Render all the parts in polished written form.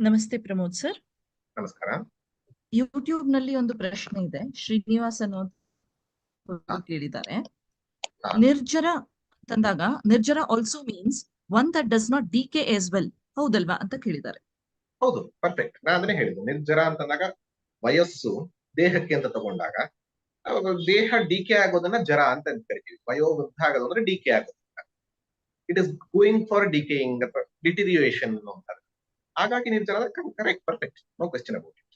ನಮಸ್ತೆ ಪ್ರಮೋದ್ ಸರ್. ನಮಸ್ಕಾರ. ಯೂಟ್ಯೂಬ್ ನಲ್ಲಿ ಒಂದು ಪ್ರಶ್ನೆ ಇದೆ. ಶ್ರೀನಿವಾಸ್ ಅನ್ನೋದು ಕೇಳಿದ್ದಾರೆ. ನಿರ್ಜರ ತಂದಾಗ Nirjara also means one that does not decay as well, ಹೌದಲ್ವಾ ಅಂತ ಕೇಳಿದ್ದಾರೆ. ಹೌದು, ಪರ್ಫೆಕ್ಟ್. ನಾನು ಅದನ್ನೇ ಹೇಳಿದ್ದು. ನಿರ್ಜರ ಅಂತಂದಾಗ ವಯಸ್ಸು ದೇಹಕ್ಕೆ ಅಂತ ತಗೊಂಡಾಗ ದೇಹ ಡಿಕೆ ಆಗೋದನ್ನ ಜರ ಅಂತ ಕರಿತೀವಿ. ವಯೋವೃದ್ಧ ಆಗೋದು ಅಂದ್ರೆ ಡಿಕೆ ಆಗೋದು. It is going for decaying ಅಥವಾ ಡಿಟಿರಿಯೇಷನ್ ಅಂತಾರೆ. ಹಾಗಾಗಿ Nirjara correct, perfect, no question about it.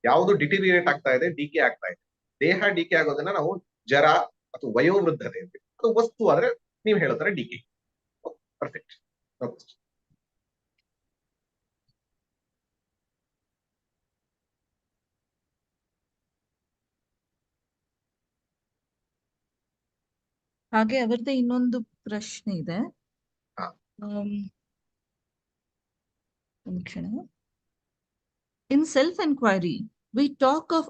ಯಾವುದು ಡಿಟಿರಿಯೇಟ್ ಆಗ್ತಾ ಇದೆ, ಡಿಕೆ ಆಗ್ತಾ ಇದೆ. ದೇಹ ಡಿಕೆ ಆಗೋದನ್ನ ನಾವು ಜರ ಅಥವಾ ವಯೋವೃದ್ಧತೆ ಅಂತೀವಿ. ಅದು ವಸ್ತು ಆದ್ರೆ ನೀವು ಹೇಳೋತಾರೆ ಡಿಕೆ. Perfect, no question. ಹಾಗೆ ಅವರದೇ ಇನ್ನೊಂದು ಪ್ರಶ್ನೆ ಇದೆ. In self-inquiry, we talk of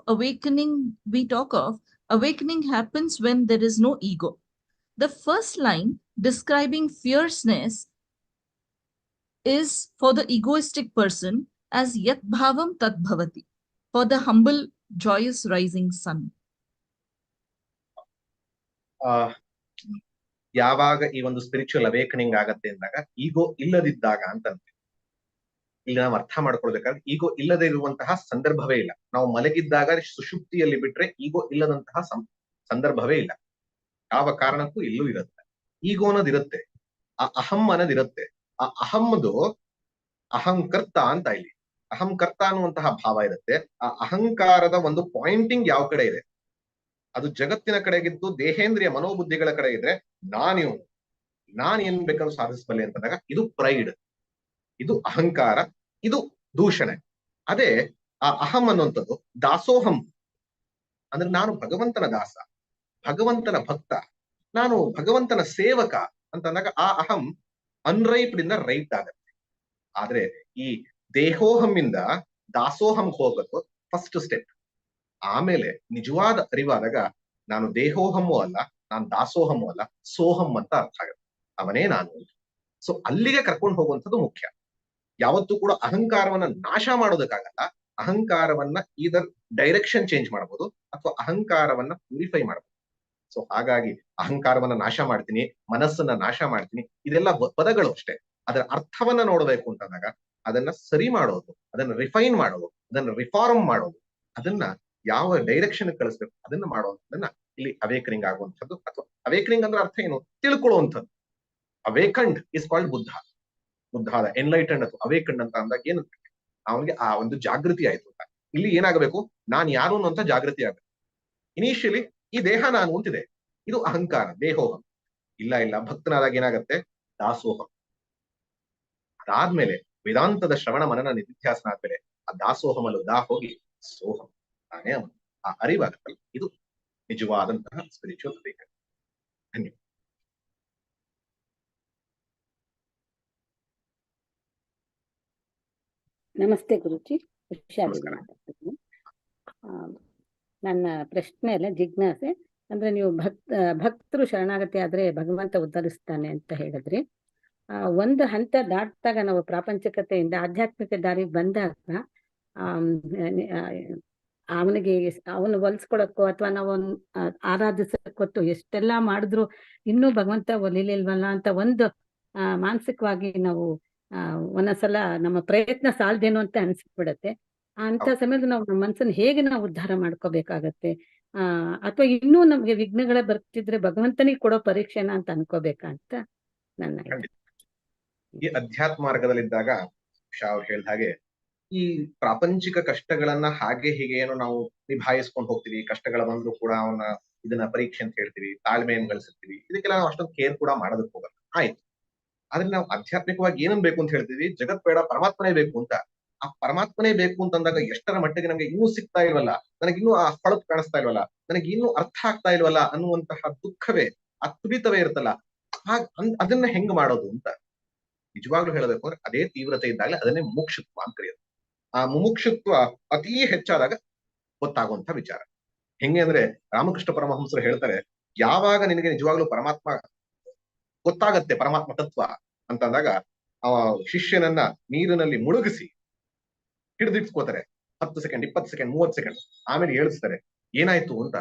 awakening happens when there is no ego. The first line describing fierceness is for the egoistic person as yat bhavam tat bhavati, for the humble, joyous rising sun. ಯಾವಾಗ ಈ ಒಂದು spiritual awakening ಆಗತ್ತೆ ಅಂದಾಗ ಈಗೋ ಇಲ್ಲದಿದ್ದಾಗ ಅಂತ ಇಲ್ಲಿ ನಾವು ಅರ್ಥ ಮಾಡ್ಕೊಳ್ಬೇಕಾದ್ರೆ ಈಗೋ ಇಲ್ಲದೆ ಇರುವಂತಹ ಸಂದರ್ಭವೇ ಇಲ್ಲ. ನಾವು ಮಲಗಿದ್ದಾಗ ಸುಷುಪ್ತಿಯಲ್ಲಿ ಬಿಟ್ರೆ ಈಗೋ ಇಲ್ಲದಂತಹ ಸಂದರ್ಭವೇ ಇಲ್ಲ. ಯಾವ ಕಾರಣಕ್ಕೂ ಇಲ್ಲೂ ಇರುತ್ತೆ. ಈಗೋ ಅನ್ನೋದಿರುತ್ತೆ, ಆ ಅಹಂ ಅನ್ನೋದಿರುತ್ತೆ. ಆ ಅಹಮ್ಮದು ಅಹಂಕರ್ತ ಅಂತ ಇಲ್ಲಿ ಅಹಂಕರ್ತ ಅನ್ನುವಂತಹ ಭಾವ ಇರುತ್ತೆ. ಆ ಅಹಂಕಾರದ ಒಂದು ಪಾಯಿಂಟಿಂಗ್ ಯಾವ ಕಡೆ ಇದೆ, ಅದು ಜಗತ್ತಿನ ಕಡೆಗಿದ್ದು ದೇಹೇಂದ್ರಿಯ ಮನೋಬುದ್ಧಿಗಳ ಕಡೆ ಇದ್ರೆ ನಾನು ಏನ್ ಬೇಕಾದ್ರೂ ಸಾಧಿಸಬಲ್ಲೆ ಅಂತಂದಾಗ ಇದು ಪ್ರೈಡ್, ಇದು ಅಹಂಕಾರ, ಇದು ದೂಷಣೆ. ಅದೇ ಆ ಅಹಂ ಅನ್ನುವಂಥದ್ದು ದಾಸೋಹಂ ಅಂದ್ರೆ ನಾನು ಭಗವಂತನ ದಾಸ, ಭಗವಂತನ ಭಕ್ತ, ನಾನು ಭಗವಂತನ ಸೇವಕ ಅಂತಂದಾಗ ಆ ಅಹಂ ಅನ್ರೈಪ್ಡ್ ಇಂದ ರೈಟ್ ಆಗತ್ತೆ. ಆದ್ರೆ ಈ ದೇಹೋಹಂಯಿಂದ ದಾಸೋಹಂ ಹೋಗೋದು ಫಸ್ಟ್ ಸ್ಟೆಪ್. ಆಮೇಲೆ ನಿಜವಾದ ಅರಿವಾದಾಗ ನಾನು ದೇಹೋಹಮ್ಮೂ ಅಲ್ಲ, ನಾನು ದಾಸೋಹಮ್ಮೂ ಅಲ್ಲ, ಸೋಹಂ ಅಂತ ಅರ್ಥ ಆಗುತ್ತೆ. ಅವನೇ ನಾನು. ಸೊ ಅಲ್ಲಿಗೆ ಕರ್ಕೊಂಡು ಹೋಗುವಂಥದ್ದು ಮುಖ್ಯ. ಯಾವತ್ತೂ ಕೂಡ ಅಹಂಕಾರವನ್ನ ನಾಶ ಮಾಡೋದಕ್ಕಾಗಲ್ಲ. ಅಹಂಕಾರವನ್ನ ಇದರ್ ಡೈರೆಕ್ಷನ್ ಚೇಂಜ್ ಮಾಡಬಹುದು ಅಥವಾ ಅಹಂಕಾರವನ್ನ ಪ್ಯೂರಿಫೈ ಮಾಡಬಹುದು. ಸೊ ಹಾಗಾಗಿ ಅಹಂಕಾರವನ್ನ ನಾಶ ಮಾಡ್ತೀನಿ, ಮನಸ್ಸನ್ನ ನಾಶ ಮಾಡ್ತೀನಿ, ಇದೆಲ್ಲ ಪದಗಳು ಅಷ್ಟೇ. ಅದರ ಅರ್ಥವನ್ನ ನೋಡಬೇಕು ಅಂತಂದಾಗ ಅದನ್ನ ಸರಿ ಮಾಡೋದು, ಅದನ್ನ ರಿಫೈನ್ ಮಾಡೋದು, ಅದನ್ನ ರಿಫಾರ್ಮ್ ಮಾಡೋದು, ಅದನ್ನ ಯಾವ ಡೈರೆಕ್ಷನ್ ಕಳಿಸ್ಬೇಕು ಅದನ್ನ ಮಾಡುವಂಥದ್ದನ್ನ ಇಲ್ಲಿ ಅವೇಕನಿಂಗ್ ಆಗುವಂಥದ್ದು. ಅಥವಾ ಅವೇಕನಿಂಗ್ ಅಂದ್ರೆ ಅರ್ಥ ಏನು, ತಿಳ್ಕೊಳ್ಳುವಂಥದ್ದು. ಅವೇಕಂಡ್ ಇಸ್ ಕಾಲ್ಡ್ ಬುದ್ಧ. ಬುದ್ಧಾದ ಎನ್ಲೈಟೆಂಡ್ ಅಥವಾ ಅವೇಕಂಡ್ ಅಂತ ಅಂದಾಗ ಏನಂತ ಅವನಿಗೆ ಆ ಒಂದು ಜಾಗೃತಿ ಆಯ್ತು ಅಂತ. ಇಲ್ಲಿ ಏನಾಗಬೇಕು, ನಾನು ಯಾರು ಅನ್ನುವಂತ ಜಾಗೃತಿ ಆಗಬೇಕು. ಇನಿಷಿಯಲಿ ಈ ದೇಹ ನಾನು ಅಂತಿದೆ, ಇದು ಅಹಂಕಾರ, ದೇಹೋಹಂ. ಇಲ್ಲ ಭಕ್ತನಾದಾಗ ಏನಾಗತ್ತೆ, ದಾಸೋಹಂ. ಅದಾದ್ಮೇಲೆ ವೇದಾಂತದ ಶ್ರವಣ ಮನನ ನಿಧಿಧ್ಯಾಸನ ಆದ್ಮೇಲೆ ಆ ದಾಸೋಹಮಲ್ಲೂ ಹೋಗಿ ಸೋಹಂ ತಾನೇ ಅವನು. ಆ ಅರಿವಾಗತ್ತಲ್ಲ, ಇದು ನಿಜವಾದಂತಹ ಸ್ಪಿರಿಚುವಲ್ ಅವೇಕನಿಂಗ್. ಧನ್ಯವಾದ. ನಮಸ್ತೆ ಗುರುಜಿ, ನನ್ನ ಪ್ರಶ್ನೆ ಅಲ್ಲ, ಜಿಜ್ಞಾಸೆ. ಅಂದ್ರೆ ನೀವು ಭಕ್ತರು ಶರಣಾಗತಿ ಆದ್ರೆ ಭಗವಂತ ಉದ್ಧರಿಸ್ತಾನೆ ಅಂತ ಹೇಳಿದ್ರಿ. ಒಂದು ಹಂತ ದಾಟಿದಾಗ ನಾವು ಪ್ರಾಪಂಚಿಕತೆಯಿಂದ ಆಧ್ಯಾತ್ಮಿಕ ದಾರಿಗೆ ಬಂದಾಗ ಅವನು ಹೊಲಿಸ್ಕೊಳಕ್ಕೋ ಅಥವಾ ನಾವು ಆರಾಧಿಸಕ್ಕೊತ್ತು ಎಷ್ಟೆಲ್ಲಾ ಮಾಡಿದ್ರು ಇನ್ನೂ ಭಗವಂತ ಒಲಿಲಿಲ್ವಲ್ಲ ಅಂತ ಒಂದು ಮಾನಸಿಕವಾಗಿ ನಾವು ಒಂದೊಂದ್ಸಲ ನಮ್ಮ ಪ್ರಯತ್ನ ಸಾಲದೇನು ಅಂತ ಅನ್ಸ್ಬಿಡತ್ತೆ. ಅಂತ ಸಮಯದಲ್ಲಿ ನಾವು ನಮ್ಮ ಮನಸ್ಸನ್ನು ಹೇಗೆ ನಾವು ಉದ್ಧಾರ ಮಾಡ್ಕೋಬೇಕಾಗತ್ತೆ? ಅಥವಾ ಇನ್ನೂ ನಮ್ಗೆ ವಿಘ್ನಗಳ ಬರ್ತಿದ್ರೆ ಭಗವಂತನಿಗೆ ಕೊಡೋ ಪರೀಕ್ಷೆನ ಅಂತ ಅನ್ಕೋಬೇಕಂತ ನನ್ನ. ಈ ಅಧ್ಯಾತ್ಮ ಮಾರ್ಗದಲ್ಲಿದ್ದಾಗ ಅವ್ರು ಹೇಳಿದ ಹಾಗೆ ಈ ಪ್ರಾಪಂಚಿಕ ಕಷ್ಟಗಳನ್ನ ಹಾಗೆ ಹೀಗೆ ಏನೋ ನಾವು ನಿಭಾಯಿಸ್ಕೊಂಡು ಹೋಗ್ತೀವಿ. ಕಷ್ಟಗಳ ಬಂದ್ರು ಕೂಡ ಇದನ್ನ ಪರೀಕ್ಷೆ ಅಂತ ಹೇಳ್ತೀವಿ, ತಾಳ್ಮೆಯನ್ನು ಗಳಿಸ್ತೀವಿ. ಇದಕ್ಕೆಲ್ಲ ನಾವು ಅಷ್ಟೊಂದು ಕೇರ್ ಕೂಡ ಮಾಡೋದಕ್ಕೆ ಹೋಗಲ್ಲ. ಆಯ್ತು, ಆದ್ರೆ ನಾವು ಆಧ್ಯಾತ್ಮಿಕವಾಗಿ ಏನನ್ ಬೇಕು ಅಂತ ಹೇಳ್ತೀವಿ, ಜಗತ್ ಬೇಡ ಪರಮಾತ್ಮನೇ ಬೇಕು ಅಂತ. ಆ ಪರಮಾತ್ಮನೇ ಬೇಕು ಅಂತಂದಾಗ ಎಷ್ಟರ ಮಟ್ಟಿಗೆ ನಮ್ಗೆ ಇನ್ನೂ ಸಿಗ್ತಾ ಇಲ್ವಲ್ಲ, ನನಗೆ ಇನ್ನೂ ಆ ಹೊಳಪು ಕಾಣಿಸ್ತಾ ಇಲ್ವಲ್ಲ, ನನಗೆ ಇನ್ನೂ ಅರ್ಥ ಆಗ್ತಾ ಇಲ್ವಲ್ಲ ಅನ್ನುವಂತಹ ದುಃಖವೇ, ಆ ತುಡಿತವೇ ಇರುತ್ತಲ್ಲ, ಅದನ್ನ ಹೆಂಗ್ ಮಾಡೋದು ಅಂತ ನಿಜವಾಗ್ಲೂ ಹೇಳಬೇಕು ಅಂದ್ರೆ ಅದೇ ತೀವ್ರತೆ ಇದ್ದಾಗಲೇ ಅದನ್ನೇ ಮುಮುಕ್ಷುತ್ವ ಅಂತ ಕರೆಯೋದು. ಆ ಮುಮುಕ್ಷುತ್ವ ಅತೀ ಹೆಚ್ಚಾದಾಗ ಗೊತ್ತಾಗುವಂತ ವಿಚಾರ. ಹೆಂಗೆ ಅಂದ್ರೆ ರಾಮಕೃಷ್ಣ ಪರಮಹಂಸರು ಹೇಳ್ತಾರೆ, ಯಾವಾಗ ನಿನಗೆ ನಿಜವಾಗ್ಲೂ ಪರಮಾತ್ಮ ಗೊತ್ತಾಗತ್ತೆ, ಪರಮಾತ್ಮ ತತ್ವ ಅಂತಂದಾಗ ಶಿಷ್ಯನನ್ನ ನೀರಿನಲ್ಲಿ ಮುಳುಗಿಸಿ ಹಿಡಿದಿಟ್ಕೋತಾರೆ. 10 ಸೆಕೆಂಡ್, 20 ಸೆಕೆಂಡ್, 30 ಸೆಕೆಂಡ್, ಆಮೇಲೆ ಹೇಳಿಸ್ತಾರೆ ಏನಾಯ್ತು ಅಂತ.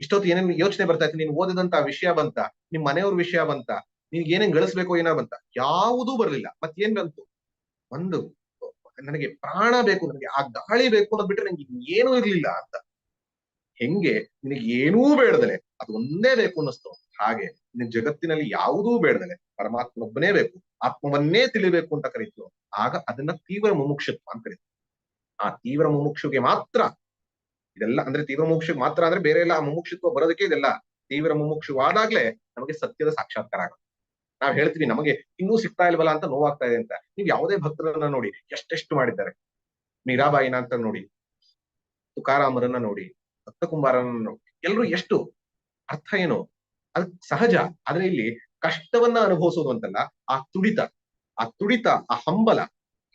ಇಷ್ಟೊತ್ತು ಏನೇನು ಯೋಚನೆ ಬರ್ತಾ ಇತ್ತು, ನೀನು ಓದಿದಂತ ವಿಷಯ ಬಂತ, ನಿಮ್ ಮನೆಯವ್ರ ವಿಷಯ ಬಂತ, ನಿನ್ಗೆ ಏನೇನ್ ಗಳಿಸ್ಬೇಕು ಏನೋ ಬಂತ, ಯಾವುದೂ ಬರ್ಲಿಲ್ಲ. ಮತ್ತೇನ್ ಬಂತು? ಒಂದು ನನಗೆ ಪ್ರಾಣ ಬೇಕು, ನನಗೆ ಆ ಗಾಳಿ ಬೇಕು ಅನ್ನೋದ್ ಬಿಟ್ರೆ ನಂಗೆ ಏನೂ ಇರ್ಲಿಲ್ಲ ಅಂತ. ಹೆಂಗೆ ನಿನಗೆ ಏನೂ ಬೇಡದಲೆ ಅದು ಒಂದೇ ಬೇಕು ಅನ್ನಿಸ್ತು, ಹಾಗೆ ನಿನ್ ಜಗತ್ತಿನಲ್ಲಿ ಯಾವುದೂ ಬೇಡದಲೆ ಪರಮಾತ್ಮನೊಬ್ಬನೇ ಬೇಕು, ಆತ್ಮವನ್ನೇ ತಿಳಿಬೇಕು ಅಂತ ಕರೀತು. ಆಗ ಅದನ್ನ ತೀವ್ರ ಮುಮುಕ್ಷತ್ವ ಅಂತ ಕರೀತು. ಆ ತೀವ್ರ ಮುಮುಕ್ಷುಗೆ ಮಾತ್ರ ಇದೆಲ್ಲ, ಅಂದ್ರೆ ತೀವ್ರ ಮುಮುಕ್ಷುಗೆ ಮಾತ್ರ ಅಂದ್ರೆ ಬೇರೆ ಎಲ್ಲ ಮುಮುಕ್ಷತ್ವ ಬರೋದಕ್ಕೆ ಇದೆಲ್ಲ. ತೀವ್ರ ಮುಮುಕ್ಷುವಾದಾಗ್ಲೇ ನಮಗೆ ಸತ್ಯದ ಸಾಕ್ಷಾತ್ಕಾರ ಆಗುತ್ತೆ. ನಾವ್ ಹೇಳ್ತೀವಿ ನಮಗೆ ಇನ್ನೂ ಸಿಗ್ತಾ ಇಲ್ವಲ್ಲ ಅಂತ, ನೋವಾಗ್ತಾ ಇದೆ ಅಂತ. ನೀವು ಯಾವುದೇ ಭಕ್ತರನ್ನ ನೋಡಿ, ಎಷ್ಟೆಷ್ಟು ಮಾಡಿದ್ದಾರೆ. ಮೀರಾಬಾಯಿನ ಅಂತ ನೋಡಿ, ತುಕಾರಾಮರನ್ನ ನೋಡಿ, ಭಕ್ತ ಕುಂಬಾರನ ನೋಡಿ, ಎಲ್ರು ಎಷ್ಟು ಅರ್ಥ ಏನು, ಅದು ಸಹಜ. ಆದ್ರೆ ಇಲ್ಲಿ ಕಷ್ಟವನ್ನ ಅನುಭವಿಸೋದು ಅಂತಲ್ಲ, ಆ ತುಡಿತ, ಆ ಹಂಬಲ,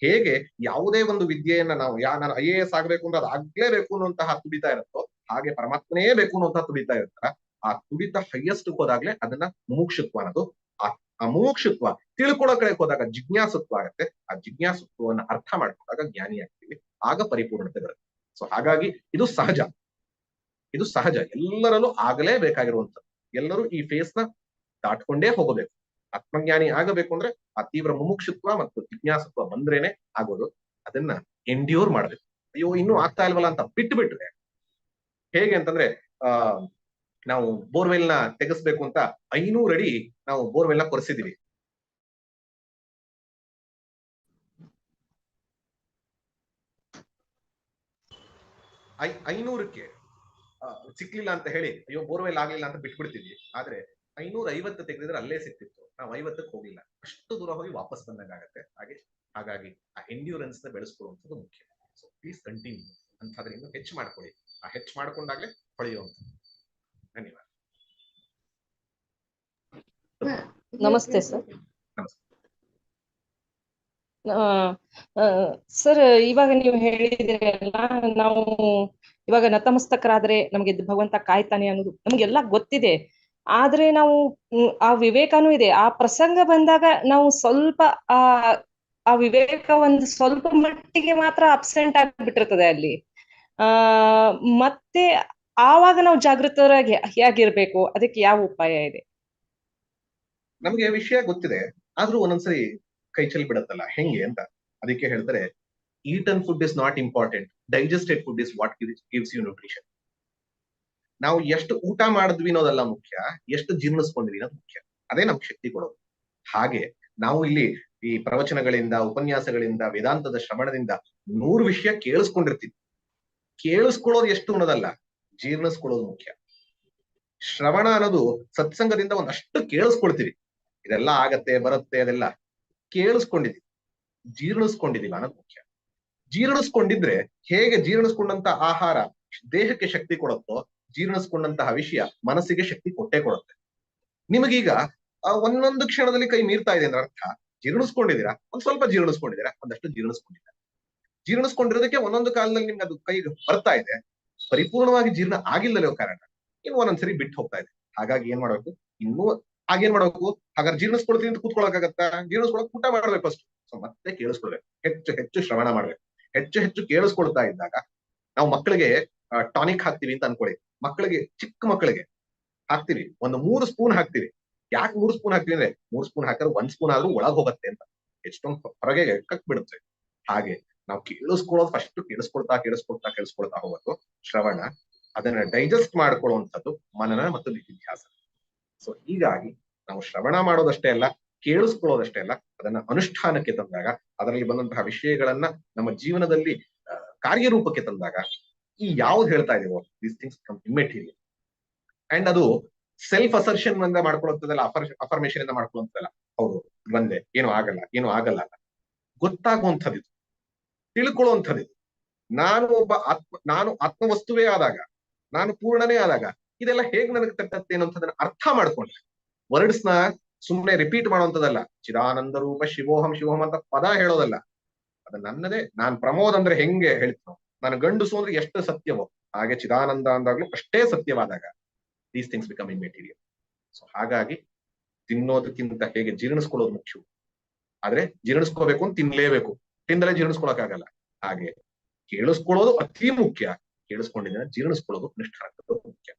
ಹೇಗೆ ಯಾವುದೇ ಒಂದು ವಿದ್ಯೆಯನ್ನ ನಾವು ನಾನು IAS ಆಗ್ಬೇಕು ಅಂದ್ರೆ ಅದು ಆಗ್ಲೇಬೇಕು ಅನ್ನುವಂತಹ ತುಡಿತ ಇರುತ್ತೋ, ಹಾಗೆ ಪರಮಾತ್ಮನೇ ಬೇಕು ಅನ್ನುವಂತಹ ತುಡಿತ ಇರುತ್ತಲ್ಲ, ಆ ತುಡಿತ ಹೈಯೆಸ್ಟ್ ಹೋದಾಗ್ಲೇ ಅದನ್ನ ಮುಮುಕ್ಷತ್ವ ಅನ್ನೋದು. ಆ ಮುಮುಕ್ಷತ್ವ ತಿಳ್ಕೊಳಕಡೆ ಹೋದಾಗ ಜಿಜ್ಞಾಸತ್ವ ಆಗುತ್ತೆ. ಆ ಜಿಜ್ಞಾಸತ್ವವನ್ನು ಅರ್ಥ ಮಾಡ್ಕೊಂಡಾಗ ಜ್ಞಾನಿ ಆಗ್ತೀವಿ, ಆಗ ಪರಿಪೂರ್ಣತೆ ಬರುತ್ತೆ. ಸೊ ಹಾಗಾಗಿ ಇದು ಸಹಜ, ಎಲ್ಲರಲ್ಲೂ ಆಗಲೇ ಬೇಕಾಗಿರುವಂಥದ್ದು. ಎಲ್ಲರೂ ಈ ಫೇಸ್ ನ ದಾಟ್ಕೊಂಡೇ ಹೋಗಬೇಕು. ಆತ್ಮಜ್ಞಾನಿ ಆಗಬೇಕು ಅಂದ್ರೆ ಆ ತೀವ್ರ ಮುಮುಕ್ಷತ್ವ ಮತ್ತು ಜಿಜ್ಞಾಸತ್ವ ಬಂದ್ರೇನೆ ಆಗೋದು. ಅದನ್ನ ಎಂಡ್ಯೂರ್ ಮಾಡ್ಬೇಕು. ಅಯ್ಯೋ ಇನ್ನೂ ಆಗ್ತಾ ಇಲ್ವಲ್ಲ ಅಂತ ಬಿಟ್ರೆ ಹೇಗೆ ಅಂತಂದ್ರೆ, ನಾವು ಬೋರ್ವೆಲ್ ನ ತೆಗೆಸ್ಬೇಕು ಅಂತ 500 ಅಡಿ ನಾವು ಬೋರ್ವೆಲ್ ನ ಕೊರೆಸಿದೀವಿ. 500ಕ್ಕೆ ಸಿಕ್ಲಿಲ್ಲ ಅಂತ ಹೇಳಿ ಅಯ್ಯೋ ಬೋರ್ವೆಲ್ ಆಗ್ಲಿಲ್ಲ ಅಂತ ಬಿಟ್ಬಿಡ್ತೀವಿ. ಆದ್ರೆ 550 ತೆಗೆದಿದ್ರೆ ಅಲ್ಲೇ ಸಿಕ್ತಿತ್ತು, ನಾವು 50ಕ್ಕೆ ಹೋಗಿಲ್ಲ, ಅಷ್ಟು ದೂರ ಹೋಗಿ ವಾಪಸ್ ಬಂದಂಗಾಗತ್ತೆ. ಹಾಗಾಗಿ ಆ ಎಂಡ್ಯೂರೆನ್ಸ್ ನ ಬೆಳೆಸ್ಕೊಳ್ಳುವಂಥದ್ದು ಮುಖ್ಯ. ಸೊ ಪ್ಲೀಸ್ ಕಂಟಿನ್ಯೂ ಅಂತಾದ್ರೆ ಇನ್ನು ಹೆಚ್ಚು ಮಾಡ್ಕೊಳ್ಳಿ. ಆ ಹೆಚ್ಚು ಮಾಡ್ಕೊಂಡಾಗ್ಲೇ ಹೊಳೆಯುವಂಥದ್ದು. ಧನ್ಯವಾದ. ನಮಸ್ತೆ ಸರ್. ಸರ್, ಇವಾಗ ನೀವು ಹೇಳಿದ್ರಲ್ಲ, ನಾವು ಇವಾಗ ನತಮಸ್ತಕರಾದ್ರೆ ನಮಗೆ ಭಗವಂತ ಕಾಯ್ತಾನೆ ಅನ್ನೋದು ನಮ್ಗೆಲ್ಲ ಗೊತ್ತಿದೆ. ಆದ್ರೆ ನಾವು ಆ ವಿವೇಕನೂ ಇದೆ. ಆ ಪ್ರಸಂಗ ಬಂದಾಗ ನಾವು ಸ್ವಲ್ಪ ಆ ವಿವೇಕ ಒಂದು ಸ್ವಲ್ಪ ಮಟ್ಟಿಗೆ ಮಾತ್ರ ಅಬ್ಸೆಂಟ್ ಆಗಿಬಿಟ್ಟಿರ್ತದೆ ಅಲ್ಲಿ. ಮತ್ತೆ ಆವಾಗ ನಾವು ಜಾಗೃತರಾಗಿ ಹೇಗಿರ್ಬೇಕು, ಅದಕ್ಕೆ ಯಾವ ಉಪಾಯ ಇದೆ? ನಮ್ಗೆ ವಿಷಯ ಗೊತ್ತಿದೆ, ಆದ್ರೂ ಒಂದೊಂದ್ಸರಿ ಕೈ ಚೆಲ್ಲಿ ಬಿಡತ್ತಲ್ಲ, ಹೆಂಗೆ ಅಂತ. ಅದಕ್ಕೆ ಹೇಳ್ತಾರೆ, eaten food is not important, digested food is what gives you nutrition. ನಾವು ಎಷ್ಟು ಊಟ ಮಾಡಿದ್ವಿ ಅನ್ನೋದಲ್ಲ ಮುಖ್ಯ, ಎಷ್ಟು ಜೀರ್ಣಿಸ್ಕೊಂಡಿವಿ ಅನ್ನೋದು ಮುಖ್ಯ. ಅದೇ ನಮ್ಗೆ ಶಕ್ತಿ ಕೊಡೋದು. ಹಾಗೆ ನಾವು ಇಲ್ಲಿ ಈ ಪ್ರವಚನಗಳಿಂದ, ಉಪನ್ಯಾಸಗಳಿಂದ, ವೇದಾಂತದ ಶ್ರವಣದಿಂದ 100 ವಿಷಯ ಕೇಳಿಸ್ಕೊಂಡಿರ್ತೀವಿ. ಕೇಳಿಸ್ಕೊಳ್ಳೋದು ಎಷ್ಟು ಅನ್ನೋದಲ್ಲ, ಜೀರ್ಣಿಸ್ಕೊಳ್ಳೋದು ಮುಖ್ಯ. ಶ್ರವಣ ಅನ್ನೋದು ಸತ್ಸಂಗದಿಂದ ಒಂದಷ್ಟು ಕೇಳಿಸ್ಕೊಳ್ತೀವಿ, ಇದೆಲ್ಲ ಆಗತ್ತೆ ಬರುತ್ತೆ, ಅದೆಲ್ಲ ಕೇಳಿಸ್ಕೊಂಡಿದೀವಿ, ಜೀರ್ಣಿಸ್ಕೊಂಡಿದೀವಿ ಅನ್ನೋದು ಮುಖ್ಯ. ಜೀರ್ಣಿಸ್ಕೊಂಡಿದ್ರೆ ಹೇಗೆ ಜೀರ್ಣಿಸ್ಕೊಂಡಂತ ಆಹಾರ ದೇಹಕ್ಕೆ ಶಕ್ತಿ ಕೊಡುತ್ತೋ, ಜೀರ್ಣಿಸ್ಕೊಂಡಂತಹ ವಿಷಯ ಮನಸ್ಸಿಗೆ ಶಕ್ತಿ ಕೊಟ್ಟೇ ಕೊಡುತ್ತೆ. ನಿಮಗೀಗ ಒಂದೊಂದು ಕ್ಷಣದಲ್ಲಿ ಕೈ ಮೀರ್ತಾ ಇದೆ ಅಂದ್ರೆ ಅರ್ಥ ಜೀರ್ಣಿಸ್ಕೊಂಡಿದ್ದೀರಾ, ಒಂದ್ ಸ್ವಲ್ಪ ಜೀರ್ಣಿಸ್ಕೊಂಡಿದ್ದೀರಾ, ಒಂದಷ್ಟು ಜೀರ್ಣಿಸ್ಕೊಂಡಿದ್ದೀರಾ. ಜೀರ್ಣಿಸ್ಕೊಂಡಿರೋದಕ್ಕೆ ಒಂದೊಂದು ಕಾಲದಲ್ಲಿ ನಿಮ್ಗೆ ಅದು ಕೈ ಬರ್ತಾ ಇದೆ, ಪರಿಪೂರ್ಣವಾಗಿ ಜೀರ್ಣ ಆಗಿಲ್ಲಲೋ ಕಾರಣ ಇನ್ನು ಒಂದೊಂದ್ಸರಿ ಬಿಟ್ಟು ಹೋಗ್ತಾ ಇದೆ. ಹಾಗಾಗಿ ಏನ್ ಮಾಡ್ಬೇಕು, ಇನ್ನೂ ಆಗೇನ್ ಮಾಡ್ಬೇಕು, ಹಾಗಾದ್ರೆ ಜೀರ್ಣಿಸ್ಕೊಳ್ತೀನಿ ಅಂತ ಕೂತ್ಕೊಳಕಾಗತ್ತ? ಜೀರ್ಣಿಸ್ಕೊಳಕ್ ಊಟ ಮಾಡ್ಬೇಕು ಫಸ್ಟ್. ಸೊ ಮತ್ತೆ ಕೇಳಿಸ್ಕೊಳ್ಬೇಕು, ಹೆಚ್ಚು ಹೆಚ್ಚು ಶ್ರವಣ ಮಾಡ್ಬೇಕು. ಹೆಚ್ಚು ಹೆಚ್ಚು ಕೇಳಿಸ್ಕೊಳ್ತಾ ಇದ್ದಾಗ ನಾವು ಮಕ್ಕಳಿಗೆ ಟಾನಿಕ್ ಹಾಕ್ತಿವಿ ಅಂತ ಅನ್ಕೊಳ್ಳಿ. ಮಕ್ಕಳಿಗೆ, ಚಿಕ್ಕ ಮಕ್ಕಳಿಗೆ ಹಾಕ್ತಿವಿ, ಒಂದು 3 ಸ್ಪೂನ್ ಹಾಕ್ತಿವಿ. ಯಾಕೆ 3 ಸ್ಪೂನ್ ಹಾಕ್ತಿವಿ ಅಂದ್ರೆ 3 ಸ್ಪೂನ್ ಹಾಕಿದ್ರೆ 1 ಸ್ಪೂನ್ ಆದ್ರೂ ಒಳಗ್ ಹೋಗುತ್ತೆ ಅಂತ, ಎಷ್ಟೊಂದು ಹೊರಗೆ ಕಕ್ ಬಿಡುತ್ತೆ. ಹಾಗೆ ನಾವು ಕೇಳಿಸ್ಕೊಳ್ಳೋದು ಫಸ್ಟ್ ಕೇಳಿಸ್ಕೊಳ್ತಾ ಹೋಗೋದು ಶ್ರವಣ. ಅದನ್ನ ಡೈಜೆಸ್ಟ್ ಮಾಡ್ಕೊಳ್ಳುವಂಥದ್ದು ಮನನ ಮತ್ತು ನಿಧಿಧ್ಯಾಸ. ಸೊ ಹೀಗಾಗಿ ನಾವು ಶ್ರವಣ ಮಾಡೋದಷ್ಟೇ ಅಲ್ಲ, ಕೇಳಿಸ್ಕೊಳ್ಳೋದಷ್ಟೇ ಅಲ್ಲ, ಅದನ್ನ ಅನುಷ್ಠಾನಕ್ಕೆ ತಂದಾಗ, ಅದರಲ್ಲಿ ಬಂದಂತಹ ವಿಷಯಗಳನ್ನ ನಮ್ಮ ಜೀವನದಲ್ಲಿ ಕಾರ್ಯರೂಪಕ್ಕೆ ತಂದಾಗ ಈ ಯಾವ್ದು ಹೇಳ್ತಾ ಇದೀವೋ these things become immaterial. And ಅದು ಸೆಲ್ಫ್ ಅಸರ್ಷನ್ ಇಂದ ಮಾಡ್ಕೊಳ್ಳುವಂಥದ್ದಲ್ಲ, ಅಫರ್ಮೇಶನ್ ಇಂದ ಮಾಡ್ಕೊಳ್ಳುವಂಥದ್ದಲ್ಲ. ಹೌದು ಬಂದೆ, ಏನೂ ಆಗಲ್ಲ ಗೊತ್ತಾಗುವಂಥದ್ದು, ತಿಳ್ಕೊಳ್ಳುವಂಥದ್ದು. ನಾನು ಆತ್ಮವಸ್ತುವೇ ಆದಾಗ, ನಾನು ಪೂರ್ಣನೇ ಆದಾಗ ಇದೆಲ್ಲ ಹೇಗ್ ನನಗೆ ತಟ್ಟತ್ತೆ ಅನ್ನೋದನ್ನ ಅರ್ಥ ಮಾಡ್ಕೊಂಡ್ರೆ, ವರ್ಡ್ಸ್ ನ ಸುಮ್ಮನೆ ರಿಪೀಟ್ ಮಾಡುವಂಥದ್ದಲ್ಲ. ಚಿದಾನಂದ ರೂಪ ಶಿವೋಹಂ ಅಂತ ಪದ ಹೇಳೋದಲ್ಲ, ಅದು ನನ್ನದೇ. ನಾನ್ ಪ್ರಮೋದ್ ಅಂದ್ರೆ ಹೆಂಗೆ ಹೇಳ್ತೀನೋ, ನಾನು ಗಂಡುಸು ಅಂದ್ರೆ ಎಷ್ಟು ಸತ್ಯವೋ ಹಾಗೆ ಚಿದಾನಂದ ಅಂದಾಗ್ಲೂ ಅಷ್ಟೇ ಸತ್ಯವಾದಾಗ these things become immaterial. So ಹಾಗಾಗಿ ತಿನ್ನೋದಕ್ಕಿಂತ ಹೇಗೆ ಜೀರ್ಣಿಸ್ಕೊಳ್ಳೋದು ಮುಖ್ಯ. ಆದ್ರೆ ಜೀರ್ಣಿಸ್ಕೋಬೇಕು ಅಂತ ತಿನ್ಲೇಬೇಕು, ತಿಂದಲೇ ಜೀರ್ಣಿಸ್ಕೊಳಕ್ಕಾಗಲ್ಲ. ಹಾಗೆ ಕೇಳಿಸ್ಕೊಳ್ಳೋದು ಅತಿ ಮುಖ್ಯ, ಕೇಳಿಸ್ಕೊಂಡಿದ್ದನ್ನ ಜೀರ್ಣಿಸ್ಕೊಳ್ಳೋದು ನಿಷ್ಠಾರ್ಥದ್ದು ಮುಖ್ಯ.